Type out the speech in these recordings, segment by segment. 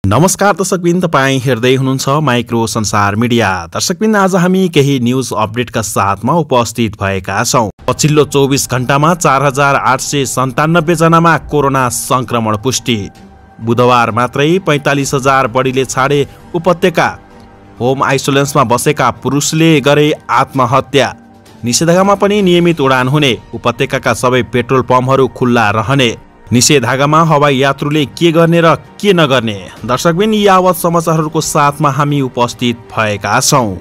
नमस्कार दर्शकबिन, तपाईँ हेर्दै हुनुहुन्छ माइक्रो संसार मिडिया। दर्शकबिन, आज हामी केही न्यूज अपडेटका साथमा उपस्थित भएका छौं। पछिल्लो 24 घण्टामा 4897 जनामा कोरोना संक्रमण पुष्टि। बुधबार मात्रै 45,000 बढीले छाडे उपत्यका। होम आइसोलेसनमा बसेका पुरुषले गरे आत्महत्या। निषेधाज्ञामा पनि नियमित उडान हुने। उपत्यकाका सबै पेट्रोल पम्पहरू खुल्ला रहने। निषेधाज्ञामा हवाई यात्रुले के गर्ने र के नगर्ने। दर्शकबिन, यी आवत समाचारहरूको साथमा हामी उपस्थित भएका छौं।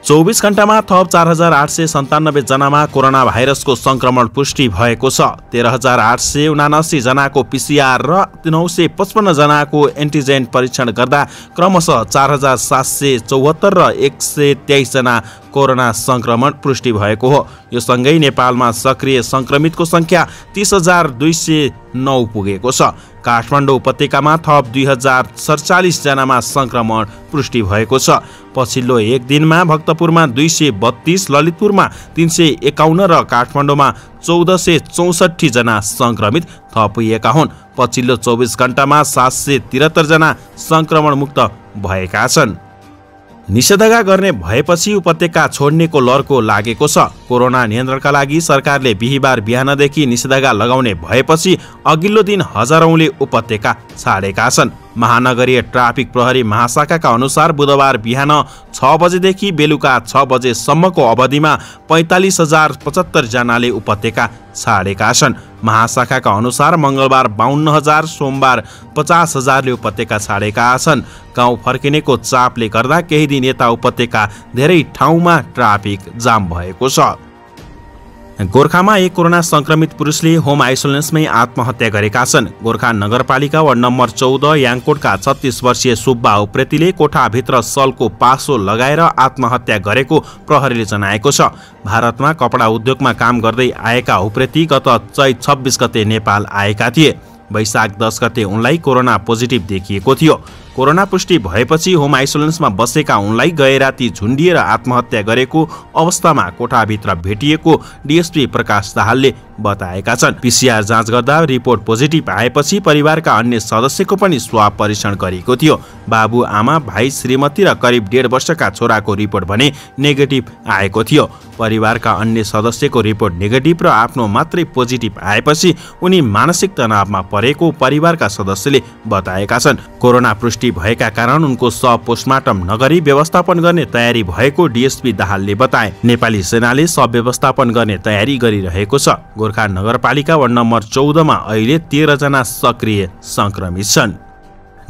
चौबीस घण्टामा थप 4897 जनामा कोरोना भाइरसको संक्रमण पुष्टि भएको छ। 13,879 जनाको पीसीआर र 955 जनाको एन्टिजेन परीक्षण गर्दा क्रमशः 4,774 र 123 जना कोरोना संक्रमण पुष्टि भएको हो। यो सँगै नेपालमा सक्रिय संक्रमितको संख्या 30,209 पुगेको छ। काठमाडौँ उपत्यकामा थप 2,047 जनामा संक्रमण पुष्टि भएको छ। पछिल्लो एक दिनमा भक्तपुरमा 232, ललितपुरमा 351 र काठमाडौँमा 1464 जना संक्रमित थपिएका हुन्। पछिल्लो 24 घण्टामा 773 जना संक्रमण मुक्त भएका छन्। निषेधाज्ञा गर्ने भएपछि उपत्यका छोड्नेको लर्को लागेको छ। कोरोना नियन्त्रणका लागि सरकारले बिहीबार बिहानदेखि निषेधाज्ञा लगाउने भएपछि अघिल्लो दिन हजारौंले उपत्यका छाडेका छन्। महानगरीय ट्राफिक प्रहरी महाशाखाका अनुसार बुधबार बिहान 6 बजेदेखि बेलुका 6 बजेसम्मको अवधिमा 45,075 जनाले उपत्यका छाडेका छन्। महाशाखाका अनुसार मंगलबार 52,000, सोमबार 50,000ले उपत्यका छाडेका छन्। गाउँ फर्किनेको चापले गर्दा केही दिन यता उपत्यका धेरै ठाउँमा ट्राफिक जाम भएको छ। गोर्खामा एक कोरोना संक्रमित पुरुषले होम आइसोलेसनमै आत्महत्या गरेका छन्। गोर्खा नगरपालिका वार्ड नम्बर 14 याङकोटका 36 वर्षीय सुब्बा उप्रेतीले कोठाभित्र सलको पासो लगाएर आत्महत्या गरेको प्रहरीले जनाएको छ। भारतमा कपडा उद्योगमा काम गर्दै आएका उप्रेती गत चैत 26 गते नेपाल आएका थिए। वैशाख 10 गते उनलाई कोरोना पोजिटिभ देखिएको थियो। कोरोना पुष्टि भएपछि होम आइसोलेसनमा बसेका उनलाई गए राति झुन्डिएर आत्महत्या गरेको अवस्थामा कोठाभित्र भेटिएको डीएसपी प्रकाश दाहालले बताएका छन्। पीसीआर जाँच गर्दा रिपोर्ट पोजिटिभ आएपछि परिवारका अन्य सदस्यको पनि स्वाब परीक्षण गरिएको थियो। बाबु, आमा, भाइ, श्रीमती र करिब 1.5 वर्षका छोराको रिपोर्ट भने नेगेटिभ आएको थियो। परिवारका अन्य सदस्यको रिपोर्ट नेगेटिभ र आफ्नो मात्रै पोजिटिभ आएपछि उनी मानसिक तनावमा परेको परिवारका सदस्यले बताएका छन्। कोरोना पुष्टि भएका कारण उनको शव पोस्टमार्टम नगरी व्यवस्थापन गर्ने तयारी भएको डीएसपी दाहालले बताए। नेपाली सेनाले शव व्यवस्थापन गर्ने तयारी गरिरहेको छ। गोर्खा नगरपालिका वार्ड नम्बर 14 मा अहिले 13 जना सक्रिय संक्रमित छन्।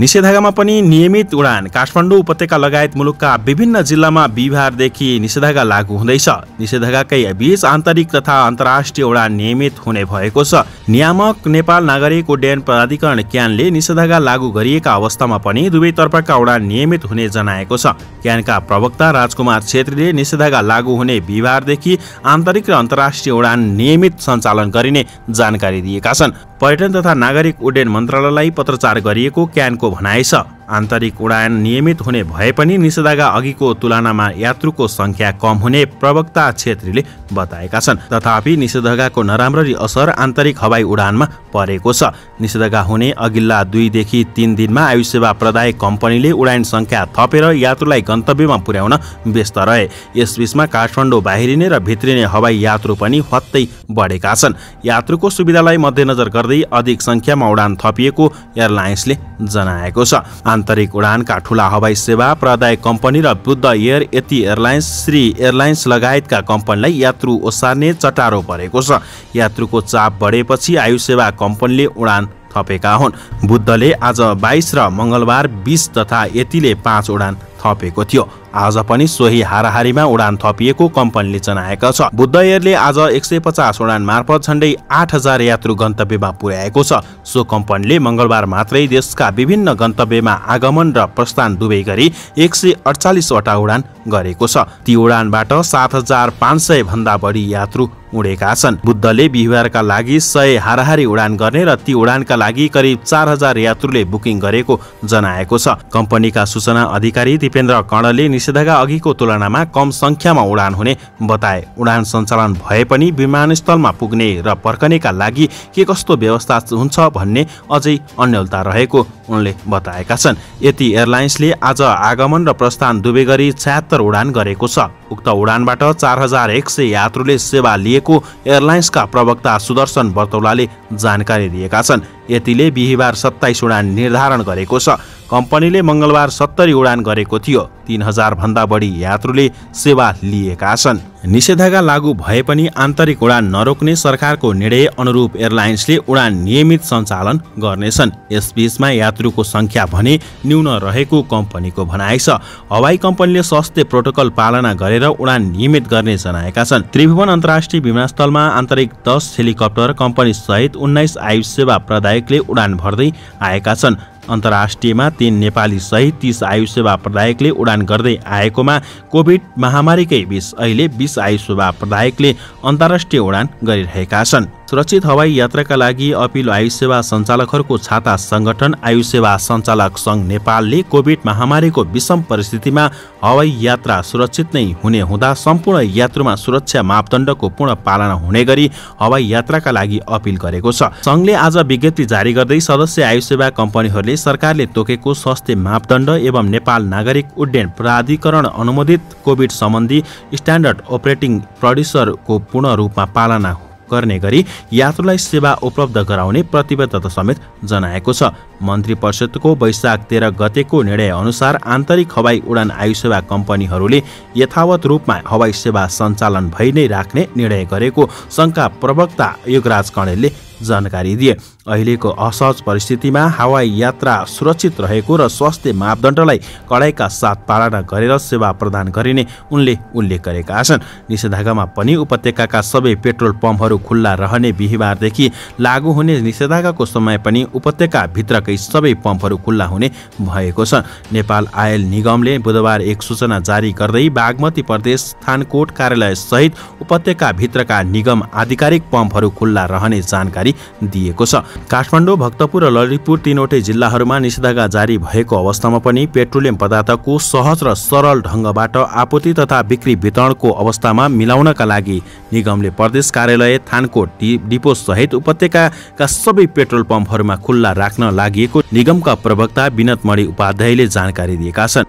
निषेधाज्ञामा पनि नियमित उडान। काठमाडौँ उपत्यका लगायत मुलुकका विभिन्न जिल्लामा बिहीबारदेखि निषेधाज्ञा लागू हुँदैछ। निषेधाज्ञाकै बीच आन्तरिक तथा अन्तर्राष्ट्रिय उडान नियमित हुने भएको छ। नियामक नेपाल नागरिक उड्डयन प्राधिकरण क्यानले निषेधाज्ञा लागू गरिएका अवस्थामा पनि दुवैतर्फका उडान नियमित हुने जनाएको छ। क्यानका प्रवक्ता राजकुमार छेत्रीले निषेधाज्ञा लागू हुने बिहीबारदेखि आन्तरिक र अन्तर्राष्ट्रिय उडान नियमित सञ्चालन गरिने जानकारी दिएका छन्। पर्यटन तथा नागरिक उड्डयन मन्त्रालयलाई पत्रचार गरिएको क्यानको भनाइ छ। आन्तरिक उडान नियमित हुने भए पनि निषेधाज्ञा अघिको तुलनामा यात्रुको संख्या कम हुने प्रवक्ता छेत्रीले बताएका छन्। तथापि निषेधाज्ञाको नराम्ररी असर आन्तरिक हवाई उडानमा परेको छ। निषेधाज्ञा हुने अघिल्ला 2 देखि 3 दिनमा आयुष सेवा प्रदायक कम्पनीले उडान संख्या थपेर यात्रुलाई गन्तव्यमा पुर्याउन व्यस्त रहे। यसबीचमा काठमाडौँ बाहिरिने र भित्रिने हवाई यात्रु पनि हत्तै बढेका छन्। यात्रुको सुविधालाई मध्यनजर गर्दै अधिक संख्यामा उडान थपिएको एयरलाइन्सले जनाएको छ। आन्तरिक उडानका ठूला हवाई सेवा प्रदायक कम्पनी र बुद्ध एयर, यति एयरलाइन्स, श्री एयरलाइन्स लगायतका कम्पनीलाई यात्रु ओसार्ने चटारो परेको छ। यात्रुको चाप बढेपछि आयुष सेवा कम्पनीले उडान थपेका हुन्। बुद्धले आज 22 र मंगलबार 20 तथा यतिले 5 उडान थपेको थियो। आज पनि सोही हाराहारीमा उडान थपिएको कम्पनीले जनाएको छ। बुद्ध एयरले आज 150 उडान मार्फत झण्डै 8,000 यात्रु गन्तव्यमा पुर्याएको छ। सो कम्पनीले मंगलबार मात्रै देशका विभिन्न गन्तव्यमा आगमन र प्रस्थान दुवै गरी 148 वटा उडान गरेको छ। ती उडानबाट 7,500 भन्दा बढी यात्रु उडेका छन्। बुद्धले बिहीबारका लागि 100 हाराहारी उडान गर्ने र ती उडानका लागि करिब 4,000 यात्रुले बुकिङ गरेको जनाएको छ। कम्पनीका सूचना अधिकारी दिपेन्द्र कणले निषेधाज्ञा अघिको तुलनामा कम संख्यामा उडान हुने बताए। उडान सञ्चालन भए पनि विमानस्थलमा पुग्ने र फर्कनेका लागि के कस्तो व्यवस्था हुन्छ भन्ने अझै अन्यलता रहेको उनले बताएका छन्। यति एयरलाइन्सले आज आगमन र प्रस्थान दुवै गरी 76 उडान गरेको छ। उक्त उडानबाट 4100 यात्रुले सेवा लिएको एयरलाइन्सका प्रवक्ता सुदर्शन बर्तौलाले जानकारी दिएका छन्। यतिले बिहीबार 27 उडान निर्धारण गरेको छ। कम्पनीले मंगलबार 70 उडान गरेको थियो। 3000 भन्दा बढी यात्रुले सेवा लिएका छन्। निषेधाज्ञा लागू भए पनि आन्तरिक उडान नरोक्ने सरकारको निर्णय अनुरूप एयरलाइन्सले उडान नियमित सञ्चालन गर्नेछन्। यसबीचमा यात्रुको संख्या भने न्यून रहेको कम्पनीको भनाइ छ। हवाई कम्पनीले स्वास्थ्य प्रोटोकल पालना गरेर उडान नियमित गर्ने जनाएका छन्। त्रिभुवन अन्तर्राष्ट्रिय विमानस्थलमा आन्तरिक 10 हेलिकप्टर कम्पनी सहित 19 आयुष सेवा प्रदायकले उडान भर्दै आएका छन्। अन्तर्राष्ट्रियमा 3 नेपाली सहित 30 आयुष सेवा प्रदायकले उडान गर्दै आएकोमा कोभिड महामारीकै बीच अहिले 20 आयुष सेवा प्रदायकले अन्तर्राष्ट्रिय उडान गरिरहेका छन्। सुरक्षित हवाई यात्राका लागि अपिल आयुष सेवा सञ्चालकहरूको छाता संगठन आयुष सेवा सञ्चालक संघ नेपालले कोभिड महामारीको विषम परिस्थितिमा हवाई यात्रा सुरक्षित नै हुने हुँदा सम्पूर्ण यात्रुमा सुरक्षा मापदण्डको पूर्ण पालना हुने गरी हवाई यात्राका लागि अपिल गरेको छ। संघले आज विज्ञप्ति जारी गर्दै सदस्य आयुष सेवा कम्पनीहरूले सरकारले तोकेको स्वास्थ्य मापदण्ड एवं नेपाल नागरिक उड्डयन प्राधिकरण अनुमोदित कोभिड सम्बन्धी स्ट्यान्डर्ड अपरेटिङ प्रोसिजरको पूर्ण रूपमा पालना गर्ने गरी यात्रुलाई सेवा उपलब्ध गराउने प्रतिबद्धता समेत जनाएको छ। मन्त्री परिषदको वैशाख 13 गतेको निर्णय अनुसार आन्तरिक हवाई उडान आयुष सेवा कम्पनीहरूले यथावत रूपमा हवाई सेवा सञ्चालन भइ नै राख्ने निर्णय गरेको संघका प्रवक्ता युगराज कणेलले जानकारी दिए। अहिलेको असहज परिस्थितिमा हवाई यात्रा सुरक्षित रहेको र स्वास्थ्य मापदण्डलाई कडाइका साथ पालना गरेर सेवा प्रदान गरिने उनले उल्लेख गरेका छन्। निषेधाज्ञामा पनि उपत्यकाका सबै पेट्रोल पम्पहरू खुल्ला रहने बिहीबारदेखि लागू हुने निषेधाज्ञाको समय पनि उपत्यका भित्रकै सबै पम्पहरू खुल्ला हुने भएको छ। नेपाल आयल निगमले बुधबार एक सूचना जारी गर्दै बागमती प्रदेश थानकोट कार्यालय सहित उपत्यका भित्रका निगम आधिकारिक पम्पहरू खुल्ला रहने जानकारी दिएको छ। काठमाडौँ, भक्तपुर र ललितपुर तीनवटै जिल्लाहरूमा निषेधाज्ञा जारी भएको अवस्थामा पनि पेट्रोलियम पदार्थको सहज र सरल ढङ्गबाट आपूर्ति तथा बिक्री वितरणको अवस्थामा मिलाउनका लागि निगमले प्रदेश कार्यालय थानकोट डिपो सहित उपत्यकाका सबै पेट्रोल पम्पहरूमा खुल्ला राख्न लागि निगमका प्रवक्ता विनोदमणि उपाध्यायले जानकारी दिएका छन्।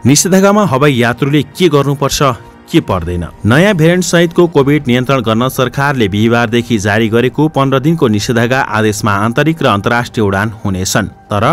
निषेधाज्ञामा हवाई यात्रुले के गर्नुपर्छ के पर्दैन? नयाँ भेरिएन्ट सहितको कोभिड नियन्त्रण गर्न सरकारले बिहीबारदेखि जारी गरेको 15 दिनको निषेधाज्ञा आदेशमा आन्तरिक र अन्तर्राष्ट्रिय उडान हुनेछन्। तर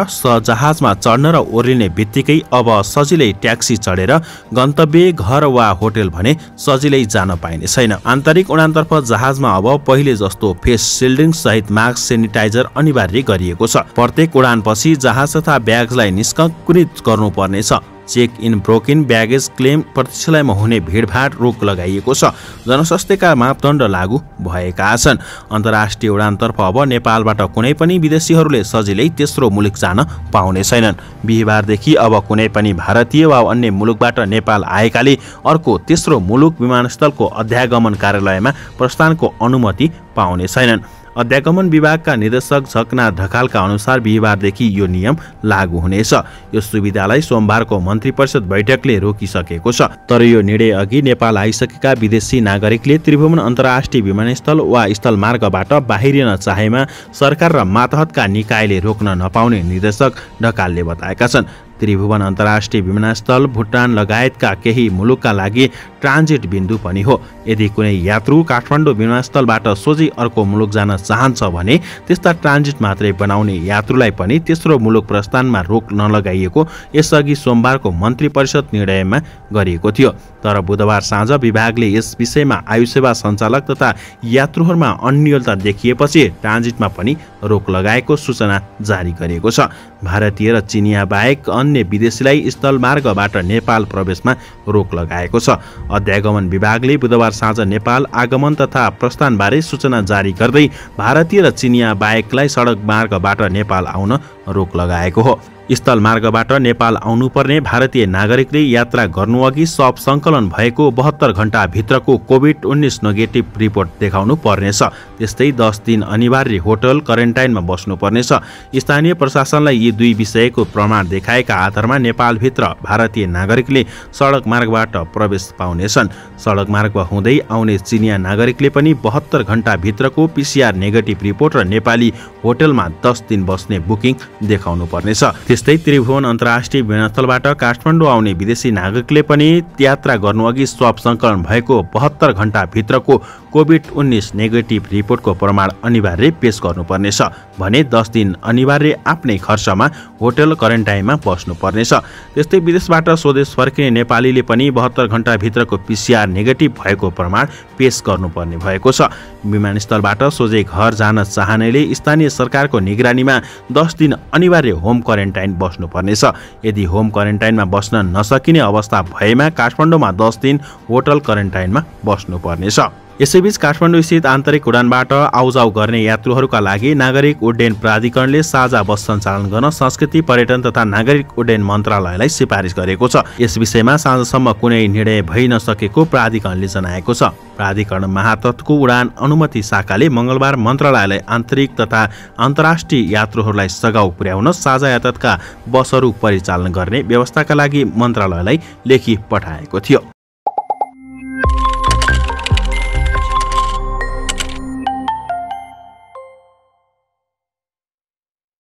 जहाजमा चढ्न र ओर्लिने बित्तिकै अब सजिलै ट्याक्सी चढेर गन्तव्य घर वा होटल भने सजिलै जान पाइने छैन। आन्तरिक उडानतर्फ जहाजमा अब पहिले जस्तो फेस सिल्डिङ सहित मास्क सेनिटाइजर अनिवार्य गरिएको छ। प्रत्येक उडानपछि जहाज तथा ब्यागलाई निष्कासित गर्नुपर्नेछ। Check in broken baggage claim प्रतीक्षालयमा हुने भिडभाड रोक लगाइएको छ। जनस्वास्थ्यका मापदण्ड लागू भएका छन्। अन्तर्राष्ट्रिय उडानतर्फ अब नेपालबाट कुनै पनि विदेशीहरूले सजिलै तेस्रो मुलुक जान पाउने छैनन्। बिहीबारदेखि अब कुनै पनि भारतीय वा अन्य मुलुकबाट नेपाल आएकाले अर्को तेस्रो मुलुक विमानस्थलको अध्यागमन कार्यालयमा प्रस्थानको अनुमति पाउने छैनन्। अध्यागमन विभागका निर्देशक झकना ढकालका अनुसार बिहीबारदेखि यो नियम लागू हुनेछ। यो सुविधालाई सोमबारको मन्त्री परिषद बैठकले रोकिसकेको छ। तर यो निर्णय अघि नेपाल आइसकेका विदेशी नागरिकले त्रिभुवन अन्तर्राष्ट्रिय विमानस्थल वा स्थलमार्गबाट बाहिरिन चाहेमा सरकार र मातहतका निकायले रोक्न नपाउने निर्देशक ढकालले बताएका छन्। त्रिभुवन अन्तर्राष्ट्रिय विमानस्थल भुटान लगायतका केही मुलुकका लागि ट्रान्जिट बिन्दु पनि हो। यदि कुनै यात्रु काठमाडौँ विमानस्थलबाट सोझै अर्को मुलुक जान चाहन्छ भने त्यस्ता ट्रान्जिट मात्रै बनाउने यात्रुलाई पनि तेस्रो मुलुक प्रस्थानमा रोक नलगाइएको यसअघि सोमबारको मन्त्री परिषद निर्णयमा गरिएको थियो। तर बुधबार साँझ विभागले यस विषयमा आयुष सेवा सञ्चालक तथा यात्रुहरूमा अन्योलता देखिएपछि ट्रान्जिटमा पनि रोक लगाएको सूचना जारी गरेको छ। भारतीय र चिनिया बाहेक अन्य विदेशीलाई स्थलमार्गबाट नेपाल प्रवेशमा रोक लगाएको छ। अध्यागमन विभागले बुधबार साँझ नेपाल आगमन तथा प्रस्थानबारे सूचना जारी गर्दै भारतीय र चिनिया बाहेकलाई सडक मार्गबाट नेपाल आउन रोक लगाएको हो। स्थलमार्गबाट नेपाल आउनुपर्ने भारतीय नागरिकले यात्रा गर्नुअघि स्वाब सङ्कलन भएको 72 घण्टाभित्रको कोभिड-19 नेगेटिभ रिपोर्ट देखाउनु पर्नेछ। त्यस्तै 10 दिन अनिवार्य होटल क्वारेन्टाइनमा बस्नुपर्नेछ। स्थानीय प्रशासनलाई यी दुई विषयको प्रमाण देखाएका आधारमा नेपालभित्र भारतीय नागरिकले सडक मार्गबाट प्रवेश पाउनेछन्। सडक मार्ग हुँदै आउने चिनिया नागरिकले पनि 72 घण्टाभित्रको PCR नेगेटिभ रिपोर्ट र नेपाली होटलमा 10 दिन बस्ने बुकिङ देखाउनु पर्नेछ। त्यस्तै त्रिभुवन अन्तर्राष्ट्रिय विमानस्थलबाट काठमाडौँ आउने विदेशी नागरिकले पनि यात्रा गर्नुअघि स्वाब सङ्कलन भएको 72 घण्टाभित्रको कोभिड-19 नेगेटिभ रिपोर्टको प्रमाण अनिवार्य पेश गर्नुपर्नेछ भने 10 दिन अनिवार्य आफ्नै खर्चमा होटल क्वारेन्टाइनमा बस्नुपर्नेछ। त्यस्तै विदेशबाट स्वदेश फर्किने नेपालीले पनि 72 घण्टाभित्रको PCR नेगेटिभ भएको प्रमाण पेश गर्नुपर्ने भएको छ। विमानस्थलबाट सोझै घर जान चाहनेले स्थानीय सरकारको निगरानीमा 10 दिन अनिवार्य होम क्वारेन्टाइन बस्नुपर्नेछ। यदि होम क्वारेन्टाइनमा बस्न नसकिने अवस्था भएमा काठमाडौँमा 10 दिन होटल क्वारेन्टाइनमा बस्नुपर्नेछ। यसैबीच काठमाडौँ स्थित आन्तरिक उडानबाट आउजाउ गर्ने यात्रुहरूका लागि नागरिक उड्डयन प्राधिकरणले साझा बस सञ्चालन गर्न संस्कृति पर्यटन तथा नागरिक उड्डयन मन्त्रालयलाई सिफारिस गरेको छ। यस विषयमा साँझसम्म कुनै निर्णय भइ नसकेको प्राधिकरणले जनाएको छ। प्राधिकरण महातत्को उडान अनुमति शाखाले मङ्गलबार मन्त्रालयलाई आन्तरिक तथा अन्तर्राष्ट्रिय यात्रुहरूलाई सघाउ पुर्याउन साझा यातायातका बसहरू परिचालन गर्ने व्यवस्थाका लागि मन्त्रालयलाई लेखी पठाएको थियो।